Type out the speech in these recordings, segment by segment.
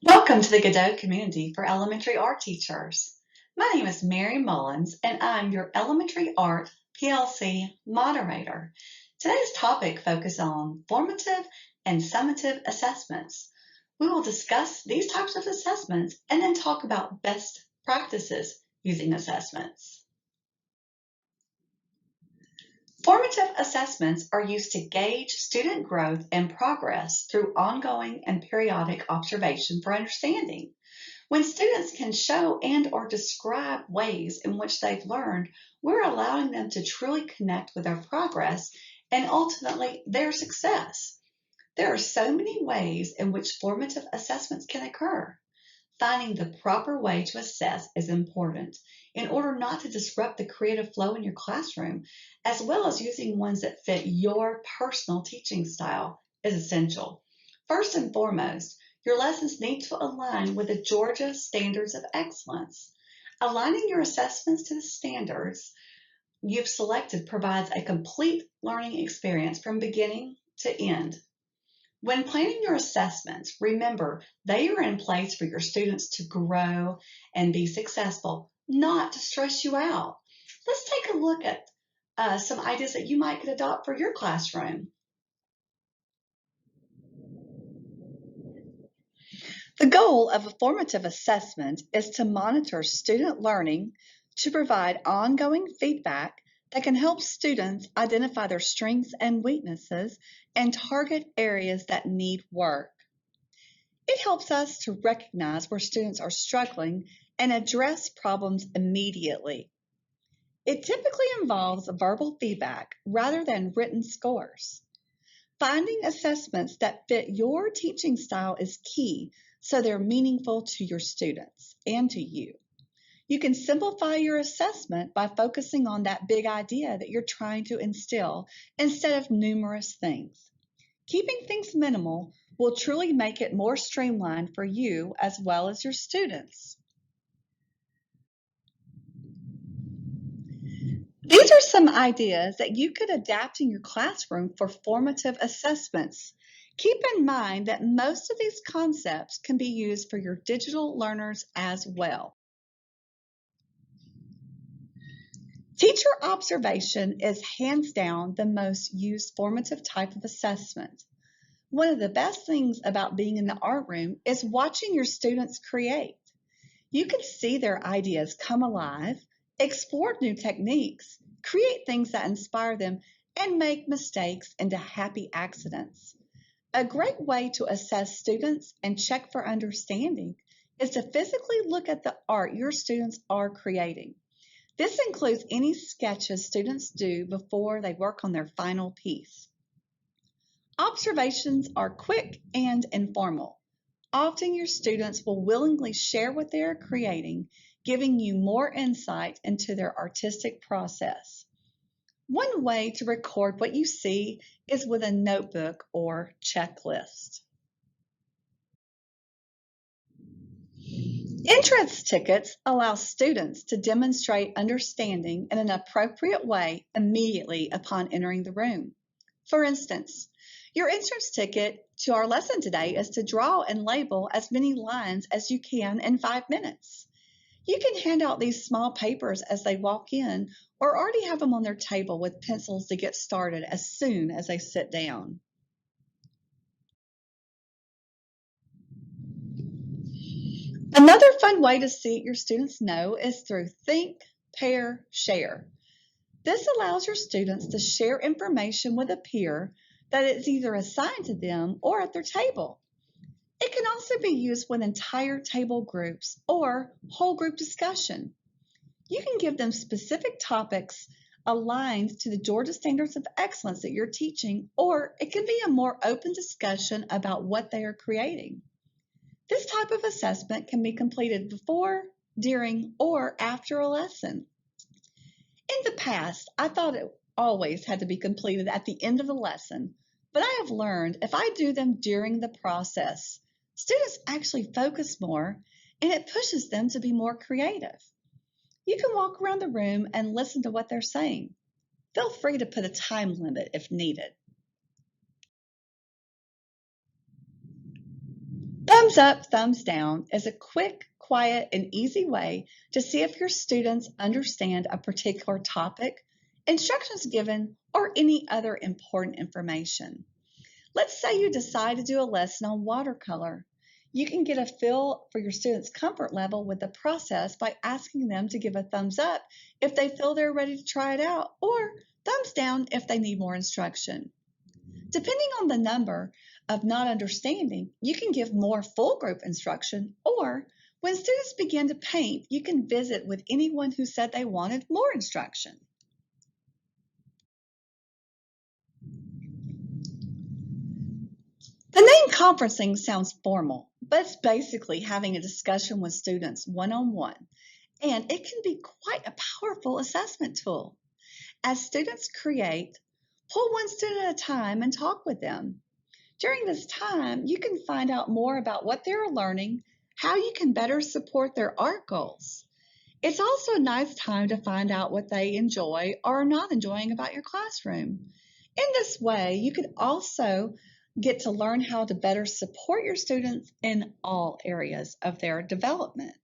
Welcome to the Godot community for elementary art teachers. My name is Mary Mullins, and I'm your Elementary Art PLC moderator. Today's topic focuses on formative and summative assessments. We will discuss these types of assessments and then talk about best practices using assessments. Formative assessments are used to gauge student growth and progress through ongoing and periodic observation for understanding. When students can show and or describe ways in which they've learned, we're allowing them to truly connect with their progress and ultimately their success. There are so many ways in which formative assessments can occur. Finding the proper way to assess is important in order not to disrupt the creative flow in your classroom, as well as using ones that fit your personal teaching style is essential. First and foremost, your lessons need to align with the Georgia Standards of Excellence. Aligning your assessments to the standards you've selected provides a complete learning experience from beginning to end. When planning your assessments, remember they are in place for your students to grow and be successful, not to stress you out. Let's take a look at some ideas that you might could adopt for your classroom. The goal of a formative assessment is to monitor student learning, to provide ongoing feedback that can help students identify their strengths and weaknesses and target areas that need work. It helps us to recognize where students are struggling and address problems immediately. It typically involves verbal feedback rather than written scores. Finding assessments that fit your teaching style is key so they're meaningful to your students and to you. You can simplify your assessment by focusing on that big idea that you're trying to instill instead of numerous things. Keeping things minimal will truly make it more streamlined for you as well as your students. These are some ideas that you could adapt in your classroom for formative assessments. Keep in mind that most of these concepts can be used for your digital learners as well. Teacher observation is hands down the most used formative type of assessment. One of the best things about being in the art room is watching your students create. You can see their ideas come alive, explore new techniques, create things that inspire them, and make mistakes into happy accidents. A great way to assess students and check for understanding is to physically look at the art your students are creating. This includes any sketches students do before they work on their final piece. Observations are quick and informal. Often your students will willingly share what they are creating, giving you more insight into their artistic process. One way to record what you see is with a notebook or checklist. Entrance tickets allow students to demonstrate understanding in an appropriate way immediately upon entering the room. For instance, your entrance ticket to our lesson today is to draw and label as many lines as you can in 5 minutes. You can hand out these small papers as they walk in or already have them on their table with pencils to get started as soon as they sit down. Another fun way to see your students know is through Think, Pair, Share. This allows your students to share information with a peer that is either assigned to them or at their table. It can also be used with entire table groups or whole group discussion. You can give them specific topics aligned to the Georgia Standards of Excellence that you're teaching, or it can be a more open discussion about what they are creating. This type of assessment can be completed before, during, or after a lesson. In the past, I thought it always had to be completed at the end of the lesson, but I have learned if I do them during the process, students actually focus more and it pushes them to be more creative. You can walk around the room and listen to what they're saying. Feel free to put a time limit if needed. Thumbs up, thumbs down is a quick, quiet, and easy way to see if your students understand a particular topic, instructions given, or any other important information. Let's say you decide to do a lesson on watercolor. You can get a feel for your students' comfort level with the process by asking them to give a thumbs up if they feel they're ready to try it out, or thumbs down if they need more instruction. Depending on the number of not understanding, you can give more full group instruction, or when students begin to paint, you can visit with anyone who said they wanted more instruction. The name conferencing sounds formal, but it's basically having a discussion with students one-on-one, and it can be quite a powerful assessment tool. As students create, pull one student at a time and talk with them. During this time, you can find out more about what they're learning, how you can better support their art goals. It's also a nice time to find out what they enjoy or are not enjoying about your classroom. In this way, you can also get to learn how to better support your students in all areas of their development.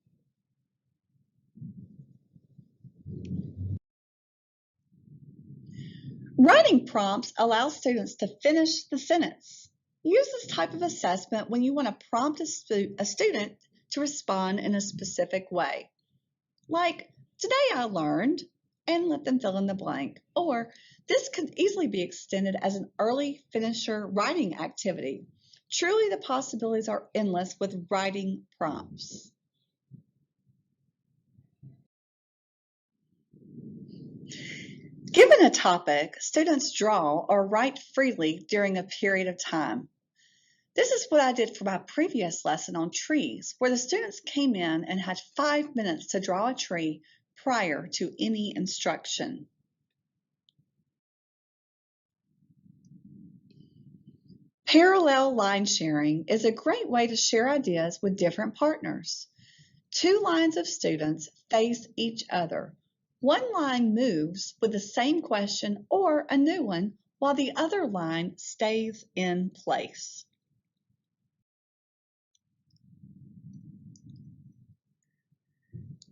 Writing prompts allow students to finish the sentence. Use this type of assessment when you want to prompt a student to respond in a specific way. Like, today I learned, and let them fill in the blank. Or, this could easily be extended as an early finisher writing activity. Truly, the possibilities are endless with writing prompts. Given a topic, students draw or write freely during a period of time. This is what I did for my previous lesson on trees, where the students came in and had 5 minutes to draw a tree prior to any instruction. Parallel line sharing is a great way to share ideas with different partners. Two lines of students face each other. One line moves with the same question or a new one, while the other line stays in place.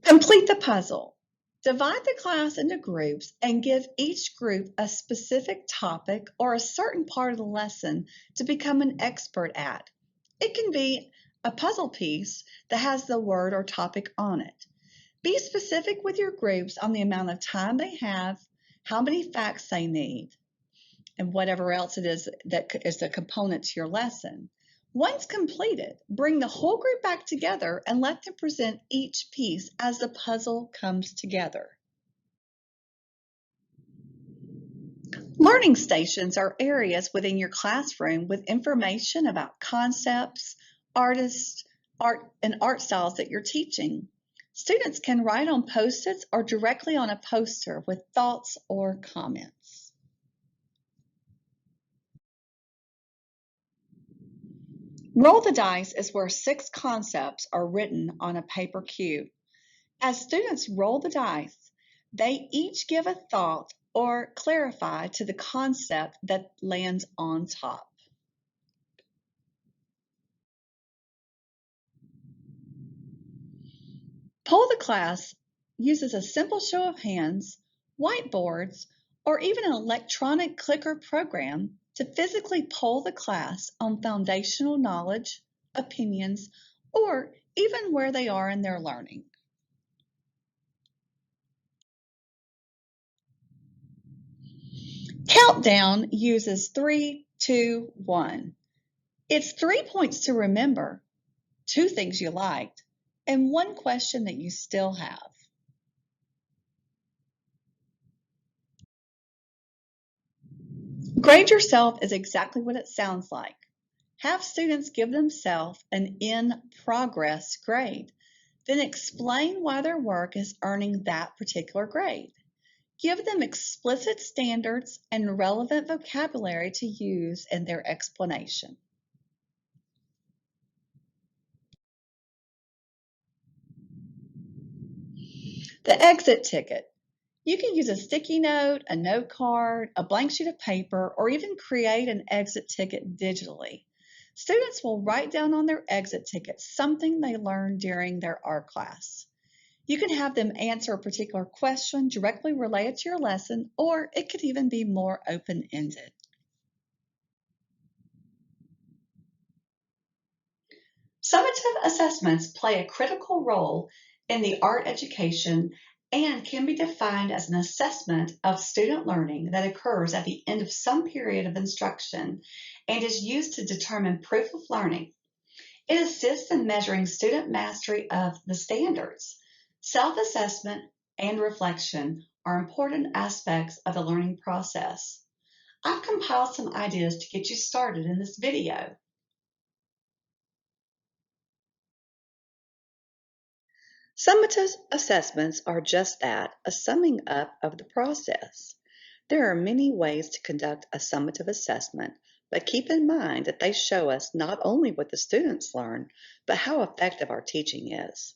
Complete the puzzle. Divide the class into groups and give each group a specific topic or a certain part of the lesson to become an expert at. It can be a puzzle piece that has the word or topic on it. Be specific with your groups on the amount of time they have, how many facts they need, and whatever else it is that is the component to your lesson. Once completed, bring the whole group back together and let them present each piece as the puzzle comes together. Learning stations are areas within your classroom with information about concepts, artists, art, and art styles that you're teaching. Students can write on Post-its or directly on a poster with thoughts or comments. Roll the dice is where 6 concepts are written on a paper cube. As students roll the dice, they each give a thought or clarify to the concept that lands on top. Poll the Class uses a simple show of hands, whiteboards, or even an electronic clicker program to physically poll the class on foundational knowledge, opinions, or even where they are in their learning. Countdown uses 3, 2, 1. It's 3 points to remember, 2 things you liked, and 1 question that you still have. Grade yourself is exactly what it sounds like. Have students give themselves an in-progress grade. Then explain why their work is earning that particular grade. Give them explicit standards and relevant vocabulary to use in their explanation. The exit ticket. You can use a sticky note, a note card, a blank sheet of paper, or even create an exit ticket digitally. Students will write down on their exit ticket something they learned during their art class. You can have them answer a particular question directly related to your lesson, or it could even be more open-ended. Summative assessments play a critical role in the art education and can be defined as an assessment of student learning that occurs at the end of some period of instruction and is used to determine proof of learning. It assists in measuring student mastery of the standards. Self-assessment and reflection are important aspects of the learning process. I've compiled some ideas to get you started in this video. Summative assessments are just that, a summing up of the process. There are many ways to conduct a summative assessment, but keep in mind that they show us not only what the students learn, but how effective our teaching is.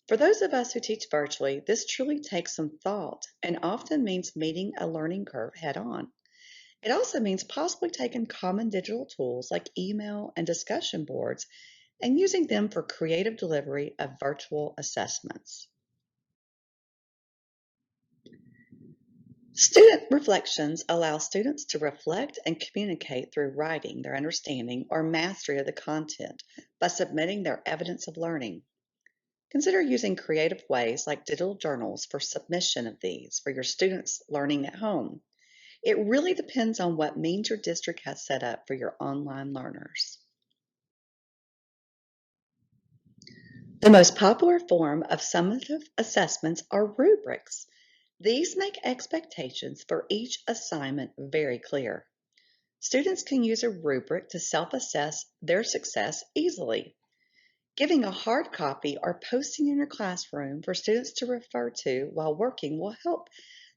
For those of us who teach virtually, this truly takes some thought and often means meeting a learning curve head on. It also means possibly taking common digital tools like email and discussion boards and using them for creative delivery of virtual assessments. Student reflections allow students to reflect and communicate through writing their understanding or mastery of the content by submitting their evidence of learning. Consider using creative ways like digital journals for submission of these for your students learning at home. It really depends on what means your district has set up for your online learners. The most popular form of summative assessments are rubrics. These make expectations for each assignment very clear. Students can use a rubric to self-assess their success easily. Giving a hard copy or posting in your classroom for students to refer to while working will help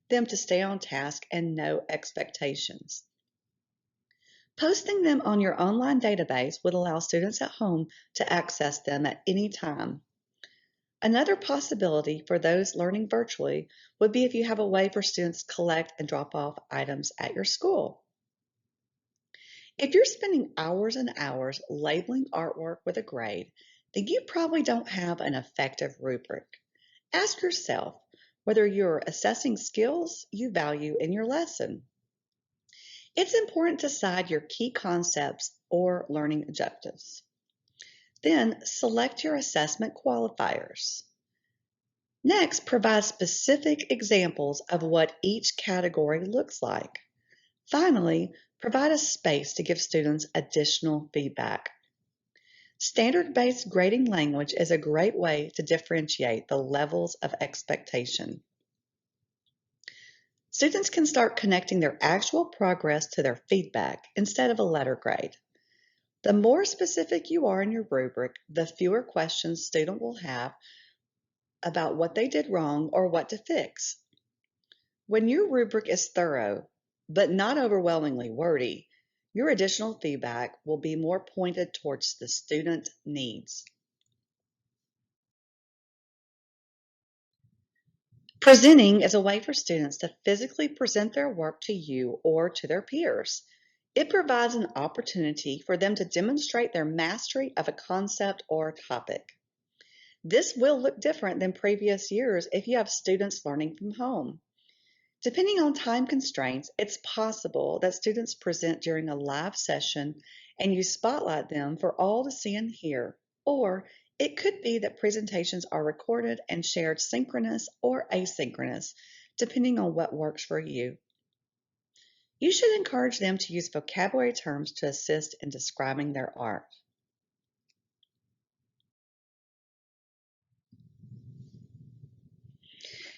them to stay on task and know expectations. Posting them on your online database would allow students at home to access them at any time. Another possibility for those learning virtually would be if you have a way for students to collect and drop off items at your school. If you're spending hours and hours labeling artwork with a grade, then you probably don't have an effective rubric. Ask yourself whether you're assessing skills you value in your lesson. It's important to decide your key concepts or learning objectives. Then select your assessment qualifiers. Next, provide specific examples of what each category looks like. Finally, provide a space to give students additional feedback. Standard-based grading language is a great way to differentiate the levels of expectation. Students can start connecting their actual progress to their feedback instead of a letter grade. The more specific you are in your rubric, the fewer questions students will have about what they did wrong or what to fix. When your rubric is thorough, but not overwhelmingly wordy, your additional feedback will be more pointed towards the student needs. Presenting is a way for students to physically present their work to you or to their peers. It provides an opportunity for them to demonstrate their mastery of a concept or topic. This will look different than previous years if you have students learning from home. Depending on time constraints, it's possible that students present during a live session and you spotlight them for all to see and hear, or it could be that presentations are recorded and shared synchronous or asynchronous, depending on what works for you. You should encourage them to use vocabulary terms to assist in describing their art.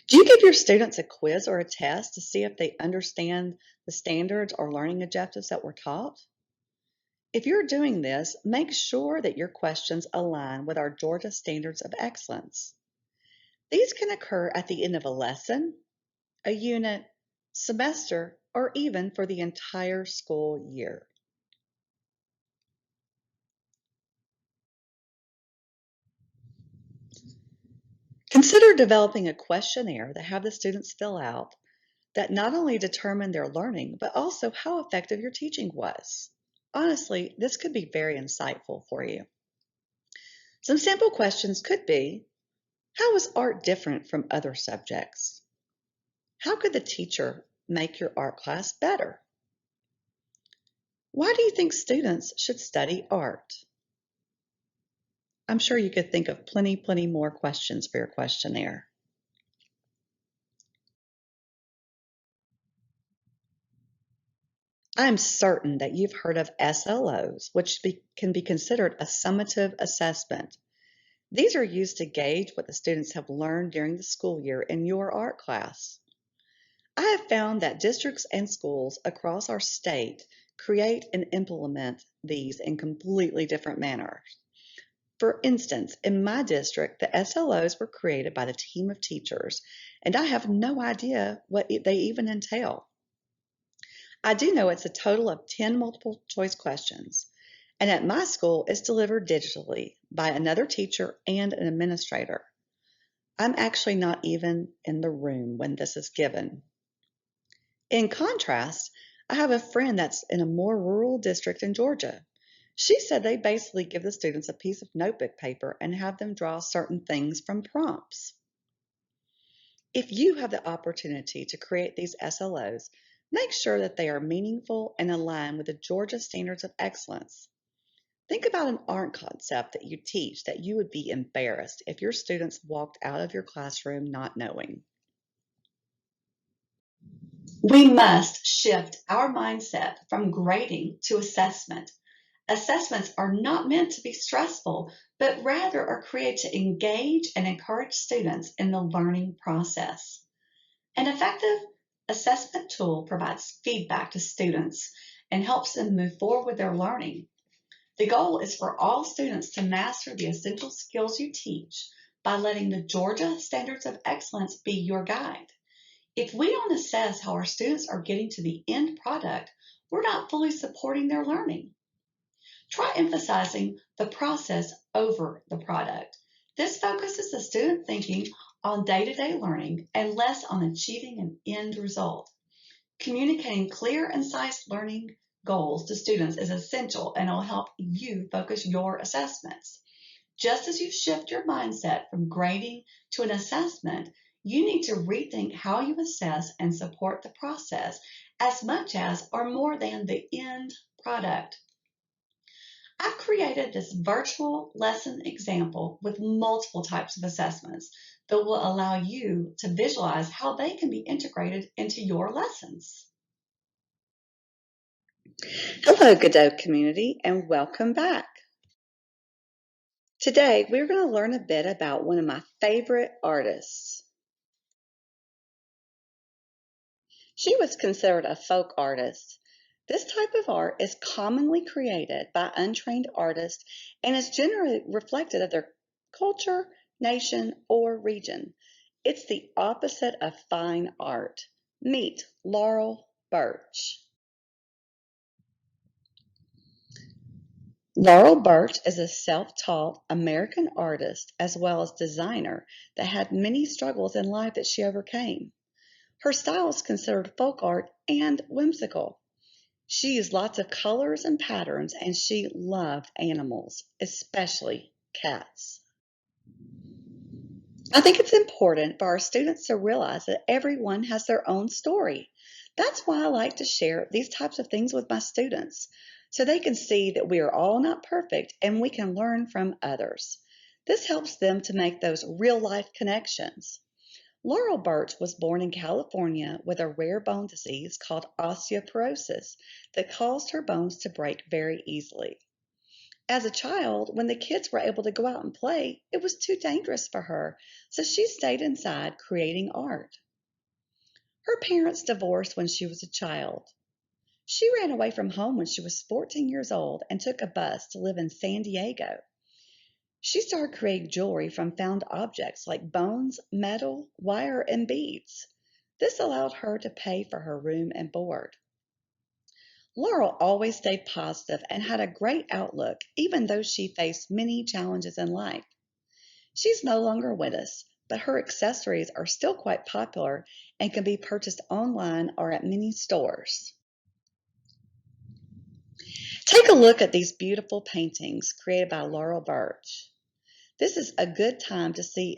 Do you give your students a quiz or a test to see if they understand the standards or learning objectives that were taught? If you're doing this, make sure that your questions align with our Georgia Standards of Excellence. These can occur at the end of a lesson, a unit, semester, or even for the entire school year. Consider developing a questionnaire that have the students fill out that not only determine their learning, but also how effective your teaching was. Honestly, this could be very insightful for you. Some simple questions could be, how is art different from other subjects? How could the teacher make your art class better? Why do you think students should study art? I'm sure you could think of plenty more questions for your questionnaire. I'm certain that you've heard of SLOs, which can be considered a summative assessment. These are used to gauge what the students have learned during the school year in your art class. I have found that districts and schools across our state create and implement these in completely different manners. For instance, in my district, the SLOs were created by the team of teachers, and I have no idea what they even entail. I do know it's a total of 10 multiple choice questions, and at my school, it's delivered digitally by another teacher and an administrator. I'm actually not even in the room when this is given. In contrast, I have a friend that's in a more rural district in Georgia. She said they basically give the students a piece of notebook paper and have them draw certain things from prompts. If you have the opportunity to create these SLOs, make sure that they are meaningful and aligned with the Georgia Standards of Excellence. Think about an art concept that you teach that you would be embarrassed if your students walked out of your classroom not knowing. We must shift our mindset from grading to assessment. Assessments are not meant to be stressful, but rather are created to engage and encourage students in the learning process. An effective assessment tool provides feedback to students and helps them move forward with their learning. The goal is for all students to master the essential skills you teach by letting the Georgia Standards of Excellence be your guide. If we don't assess how our students are getting to the end product, we're not fully supporting their learning. Try emphasizing the process over the product. This focuses the student thinking on day-to-day learning and less on achieving an end result. Communicating clear and concise learning goals to students is essential and will help you focus your assessments. Just as you shift your mindset from grading to an assessment, you need to rethink how you assess and support the process as much as or more than the end product. I've created this virtual lesson example with multiple types of assessments that will allow you to visualize how they can be integrated into your lessons. Hello, Godot community, and welcome back. Today, we're going to learn a bit about one of my favorite artists. She was considered a folk artist. This type of art is commonly created by untrained artists and is generally reflective of their culture, nation, or region. It's the opposite of fine art. Meet Laurel Birch. Laurel Birch is a self-taught American artist as well as designer that had many struggles in life that she overcame. Her style is considered folk art and whimsical. She used lots of colors and patterns, and she loved animals, especially cats. I think it's important for our students to realize that everyone has their own story. That's why I like to share these types of things with my students, so they can see that we are all not perfect and we can learn from others. This helps them to make those real life connections. Laurel Birch was born in California with a rare bone disease called osteoporosis that caused her bones to break very easily. As a child, when the kids were able to go out and play, it was too dangerous for her, so she stayed inside creating art. Her parents divorced when she was a child. She ran away from home when she was 14 years old and took a bus to live in San Diego. She started creating jewelry from found objects like bones, metal, wire, and beads. This allowed her to pay for her room and board. Laurel always stayed positive and had a great outlook, even though she faced many challenges in life. She's no longer with us, but her accessories are still quite popular and can be purchased online or at many stores. Take a look at these beautiful paintings created by Laurel Birch. This is a good time to see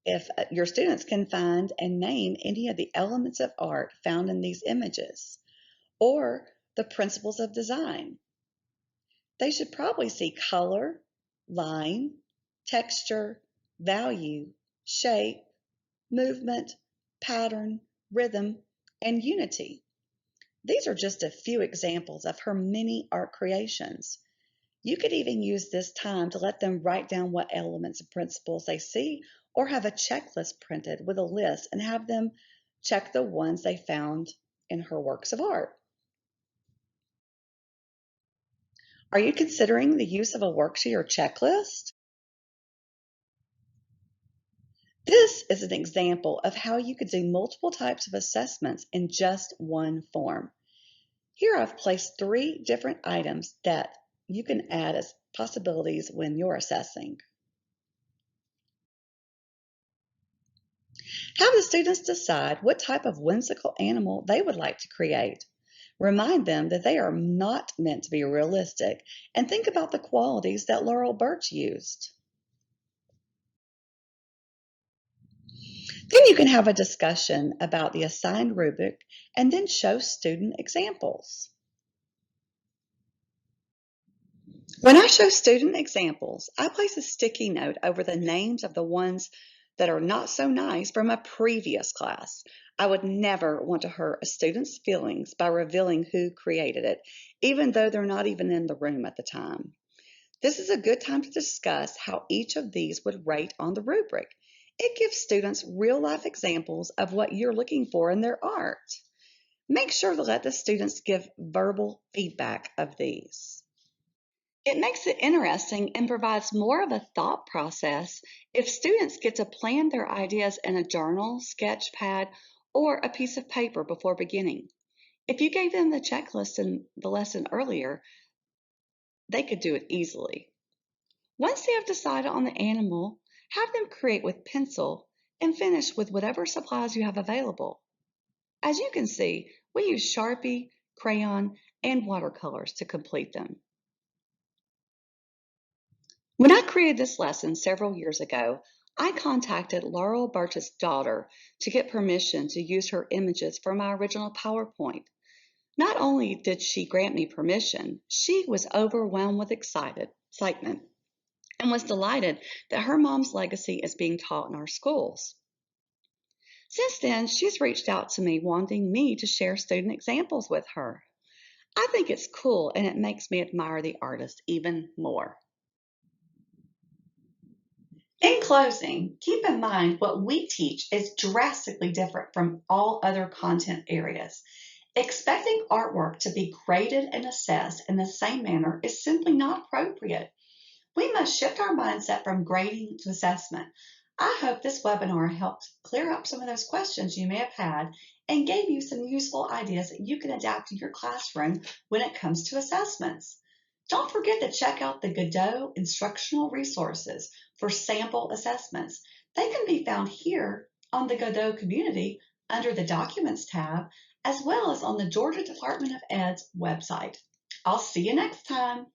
if your students can find and name any of the elements of art found in these images or the principles of design. They should probably see color, line, texture, value, shape, movement, pattern, rhythm, and unity. These are just a few examples of her many art creations. You could even use this time to let them write down what elements and principles they see, or have a checklist printed with a list and have them check the ones they found in her works of art. Are you considering the use of a worksheet or checklist? This is an example of how you could do multiple types of assessments in just one form. Here I've placed 3 different items that you can add as possibilities when you're assessing. Have the students decide what type of whimsical animal they would like to create. Remind them that they are not meant to be realistic, and think about the qualities that Laurel Birch used. Then you can have a discussion about the assigned rubric and then show student examples. When I show student examples, I place a sticky note over the names of the ones that are not so nice from a previous class. I would never want to hurt a student's feelings by revealing who created it, even though they're not even in the room at the time. This is a good time to discuss how each of these would rate on the rubric. It gives students real-life examples of what you're looking for in their art. Make sure to let the students give verbal feedback of these. It makes it interesting and provides more of a thought process if students get to plan their ideas in a journal, sketch pad, or a piece of paper before beginning. If you gave them the checklist in the lesson earlier, they could do it easily. Once they have decided on the animal, have them create with pencil and finish with whatever supplies you have available. As you can see, we use Sharpie, crayon, and watercolors to complete them. When I created this lesson several years ago, I contacted Laurel Birch's daughter to get permission to use her images for my original PowerPoint. Not only did she grant me permission, she was overwhelmed with excitement and was delighted that her mom's legacy is being taught in our schools. Since then, she's reached out to me wanting me to share student examples with her. I think it's cool and it makes me admire the artist even more. In closing, keep in mind what we teach is drastically different from all other content areas. Expecting artwork to be graded and assessed in the same manner is simply not appropriate. We must shift our mindset from grading to assessment. I hope this webinar helped clear up some of those questions you may have had and gave you some useful ideas that you can adapt to your classroom when it comes to assessments. Don't forget to check out the Godot instructional resources for sample assessments. They can be found here on the Godot community under the Documents tab, as well as on the Georgia Department of Ed's website. I'll see you next time.